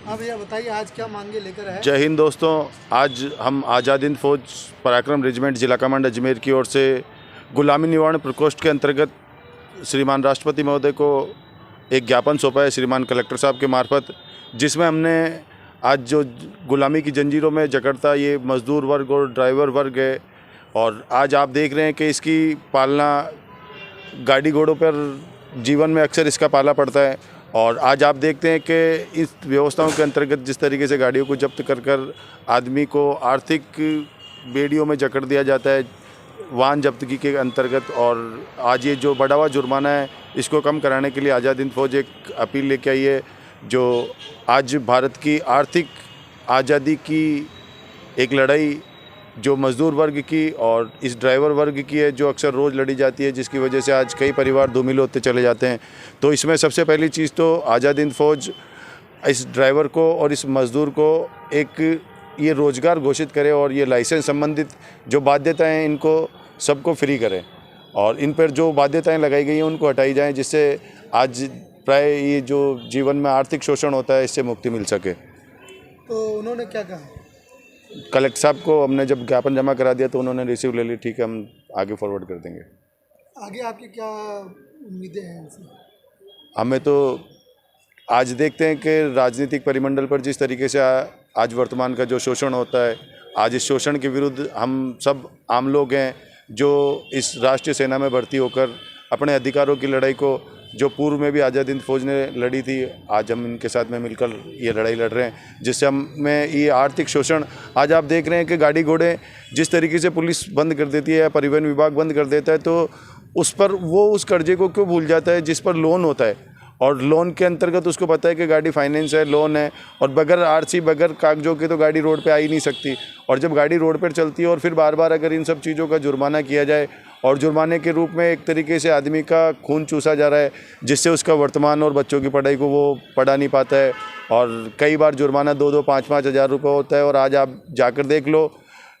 हाँ भैया बताइए, आज क्या मांगे लेकर आए? जय हिंद दोस्तों। आज हम आज़ाद हिंद फौज पराक्रम रेजिमेंट जिला कमांड अजमेर की ओर से गुलामी निवारण प्रकोष्ठ के अंतर्गत श्रीमान राष्ट्रपति महोदय को एक ज्ञापन सौंपा है श्रीमान कलेक्टर साहब के मार्फत, जिसमें हमने आज जो गुलामी की जंजीरों में जकड़ता ये मजदूर वर्ग और ड्राइवर वर्ग है, और आज आप देख रहे हैं कि इसकी पालना गाड़ी घोड़ों पर जीवन में अक्सर इसका पाला पड़ता है। और आज आप देखते हैं कि इस व्यवस्थाओं के अंतर्गत जिस तरीके से गाड़ियों को जब्त कर आदमी को आर्थिक बेड़ियों में जकड़ दिया जाता है वाहन जब्तगी के अंतर्गत, और आज ये जो बढ़ा हुआ जुर्माना है इसको कम कराने के लिए आज़ाद हिंद फौज एक अपील लेके आई है, जो आज भारत की आर्थिक आज़ादी की एक लड़ाई जो मज़दूर वर्ग की और इस ड्राइवर वर्ग की है, जो अक्सर रोज़ लड़ी जाती है, जिसकी वजह से आज कई परिवार धूमिल होते चले जाते हैं। तो इसमें सबसे पहली चीज़ तो आज़ाद हिंद फौज इस ड्राइवर को और इस मज़दूर को एक ये रोज़गार घोषित करे और ये लाइसेंस संबंधित जो बाध्यताएं हैं इनको सबको फ्री करें, और इन पर जो बाध्यताएं लगाई गई हैं उनको हटाई जाएं, जिससे आज प्राय ये जो जीवन में आर्थिक शोषण होता है इससे मुक्ति मिल सके। तो उन्होंने क्या कहा? कलेक्टर साहब को हमने जब ज्ञापन जमा करा दिया तो उन्होंने रिसीव ले ली, ठीक है हम आगे फॉरवर्ड कर देंगे। आगे आपकी क्या उम्मीदें हैं उनसे? हमें तो आज देखते हैं कि राजनीतिक परिमंडल पर जिस तरीके से आज वर्तमान का जो शोषण होता है, आज इस शोषण के विरुद्ध हम सब आम लोग हैं जो इस राष्ट्रीय सेना में भर्ती होकर अपने अधिकारों की लड़ाई को जो पूर्व में भी आज़ाद हिंद फौज ने लड़ी थी, आज हम इनके साथ में मिलकर ये लड़ाई लड़ रहे हैं, जिससे हमें ये आर्थिक शोषण आज आप देख रहे हैं कि गाड़ी घोड़े जिस तरीके से पुलिस बंद कर देती है या परिवहन विभाग बंद कर देता है, तो उस पर वो उस कर्जे को क्यों भूल जाता है जिस पर लोन होता है, और लोन के अंतर्गत उसको पता है कि गाड़ी फाइनेंस है, लोन है, और बगैर आरसी बगैर कागजों के तो गाड़ी रोड पे आ ही नहीं सकती। और जब गाड़ी रोड पर चलती है और फिर बार बार अगर इन सब चीज़ों का जुर्माना किया जाए, और जुर्माने के रूप में एक तरीके से आदमी का खून चूसा जा रहा है, जिससे उसका वर्तमान और बच्चों की पढ़ाई को वो पढ़ा नहीं पाता है, और कई बार जुर्माना 2-2, 5-5 हज़ार रुपये होता है। और आज आप जाकर देख लो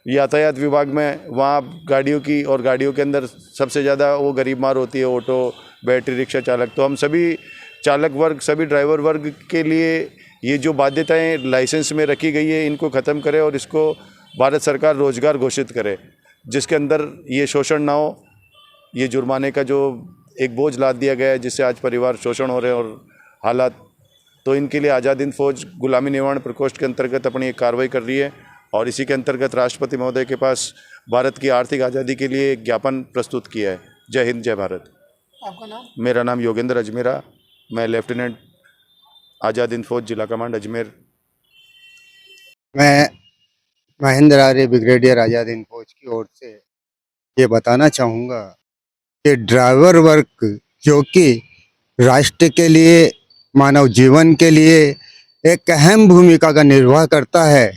यातायात विभाग में, वहाँ गाड़ियों की और गाड़ियों के अंदर सबसे ज़्यादा वो गरीब मार होती है ऑटो, बैटरी रिक्शा चालक। तो हम सभी चालक वर्ग, सभी ड्राइवर वर्ग के लिए ये जो बाध्यताएं लाइसेंस में रखी गई है इनको ख़त्म करे, और इसको भारत सरकार रोज़गार घोषित करे जिसके अंदर ये शोषण ना हो। ये जुर्माने का जो एक बोझ लाद दिया गया है जिससे आज परिवार शोषण हो रहे हैं और हालात, तो इनके लिए आज़ाद हिंद फौज गुलामी निवारण प्रकोष्ठ के अंतर्गत अपनी एक कार्रवाई कर रही है, और इसी के अंतर्गत राष्ट्रपति महोदय के पास भारत की आर्थिक आज़ादी के लिए एक ज्ञापन प्रस्तुत किया है। जय हिंद, जय भारत। आपका नाम? मेरा नाम योगेंद्र अजमेरा, मैं लेफ्टिनेंट आज़ाद हिंद फौज जिला कमांड अजमेर। मैं महेंद्र आर्य ब्रिगेडियर आज़ाद हिंद फौज की ओर से ये बताना चाहूँगा कि ड्राइवर वर्ग जो कि राष्ट्र के लिए, मानव जीवन के लिए एक अहम भूमिका का निर्वाह करता है,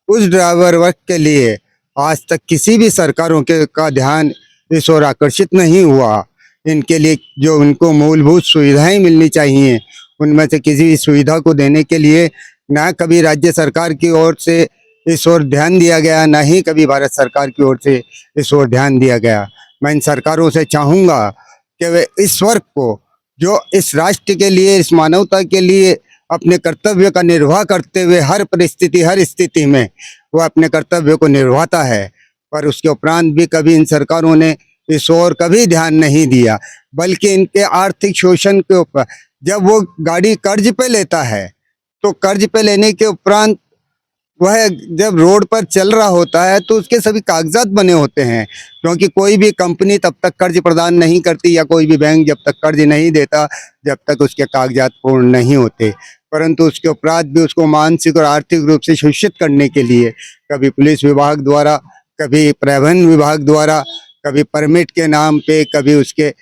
उस ड्राइवर वर्ग के लिए आज तक किसी भी सरकारों का ध्यान इस ओर आकर्षित नहीं हुआ। इनके लिए जो उनको मूलभूत सुविधाएं मिलनी चाहिए, उनमें से किसी भी सुविधा को देने के लिए ना कभी राज्य सरकार की ओर से इस ओर ध्यान दिया गया, ना ही कभी भारत सरकार की ओर से इस ओर ध्यान दिया गया। मैं इन सरकारों से चाहूँगा कि वे इस वर्ग को, जो इस राष्ट्र के लिए, इस मानवता के लिए अपने कर्तव्य का निर्वाह करते हुए हर परिस्थिति, हर स्थिति में वह अपने कर्तव्य को निभाता है, पर उसके उपरांत भी कभी इन सरकारों ने इस ओर कभी ध्यान नहीं दिया, बल्कि इनके आर्थिक शोषण के ऊपर, जब वो गाड़ी कर्ज पे लेता है तो कर्ज पे लेने के उपरांत वह जब रोड पर चल रहा होता है तो उसके सभी कागजात बने होते हैं, क्योंकि कोई भी कंपनी तब तक कर्ज प्रदान नहीं करती या कोई भी बैंक जब तक कर्ज नहीं देता जब तक उसके कागजात पूर्ण नहीं होते। परंतु उसके उपरांत भी उसको मानसिक और आर्थिक रूप से शोषित करने के लिए कभी पुलिस विभाग द्वारा, कभी परिवहन विभाग द्वारा, कभी परमिट के नाम पे, कभी उसके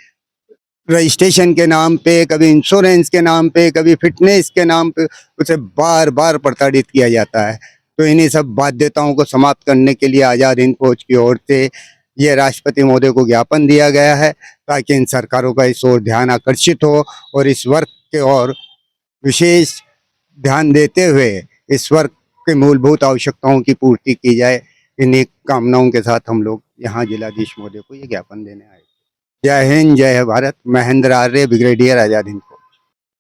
रजिस्ट्रेशन के नाम पे, कभी इंश्योरेंस के नाम पे, कभी फिटनेस के नाम पे उसे बार बार प्रताड़ित किया जाता है। तो इन्हीं सब बाध्यताओं को समाप्त करने के लिए आज़ाद हिंद फौज की ओर से ये राष्ट्रपति महोदय को ज्ञापन दिया गया है, ताकि इन सरकारों का इस ओर ध्यान आकर्षित हो और इस वर्ग के ओर विशेष ध्यान देते हुए इस वर्ग के मूलभूत आवश्यकताओं की पूर्ति की जाए। इन्हीं कामनाओं के साथ हम लोग यहाँ जिलाधीश महोदय को ये ज्ञापन देने आए। जय हिंद, जय भारत। महेंद्र आर्य, ब्रिगेडियर आज़ाद हिंद।